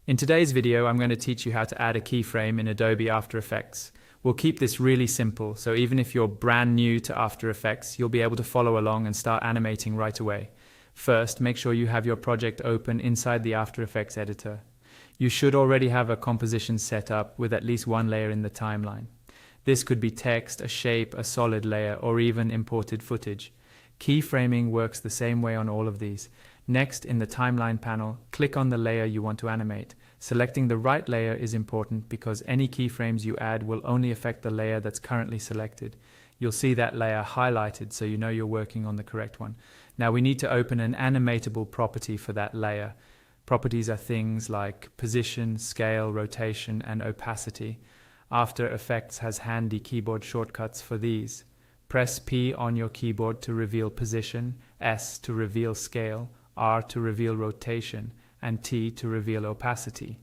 In today's video, I'm going to teach you how to add a keyframe in Adobe After Effects. We'll keep this really simple, so even if you're brand new to After Effects, you'll be able to follow along and start animating right away. First, make sure you have your project open inside the After Effects editor. You should already have a composition set up with at least one layer in the timeline. This could be text, a shape, a solid layer, or even imported footage. Keyframing works the same way on all of these. Next, in the timeline panel, click on the layer you want to animate. Selecting the right layer is important because any keyframes you add will only affect the layer that's currently selected. You'll see that layer highlighted so you know you're working on the correct one. Now we need to open an animatable property for that layer. Properties are things like position, scale, rotation, and opacity. After Effects has handy keyboard shortcuts for these. Press P on your keyboard to reveal position, S to reveal scale, R to reveal rotation, and T to reveal opacity.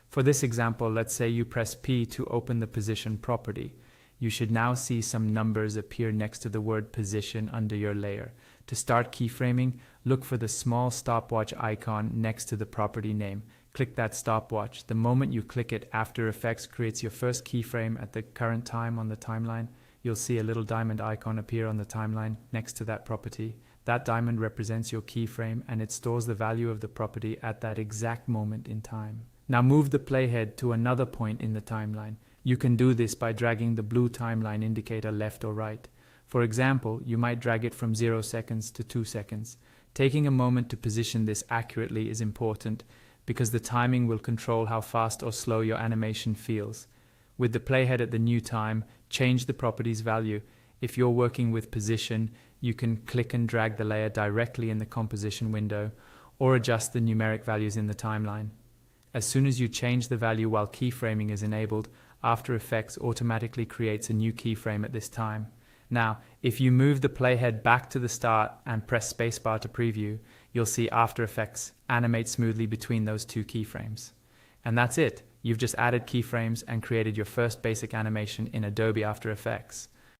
For this example, let's say you press P to open the position property. You should now see some numbers appear next to the word position under your layer. To start keyframing, look for the small stopwatch icon next to the property name. Click that stopwatch. The moment you click it, After Effects creates your first keyframe at the current time on the timeline. You'll see a little diamond icon appear on the timeline next to that property. That diamond represents your keyframe and it stores the value of the property at that exact moment in time. Now move the playhead to another point in the timeline. You can do this by dragging the blue timeline indicator left or right. For example, you might drag it from 0 seconds to 2 seconds. Taking a moment to position this accurately is important because the timing will control how fast or slow your animation feels. With the playhead at the new time, change the property's value. If you're working with position, you can click and drag the layer directly in the composition window or adjust the numeric values in the timeline. As soon as you change the value while keyframing is enabled, After Effects automatically creates a new keyframe at this time. Now, if you move the playhead back to the start and press spacebar to preview, you'll see After Effects animate smoothly between those two keyframes. And that's it. You've just added keyframes and created your first basic animation in Adobe After Effects.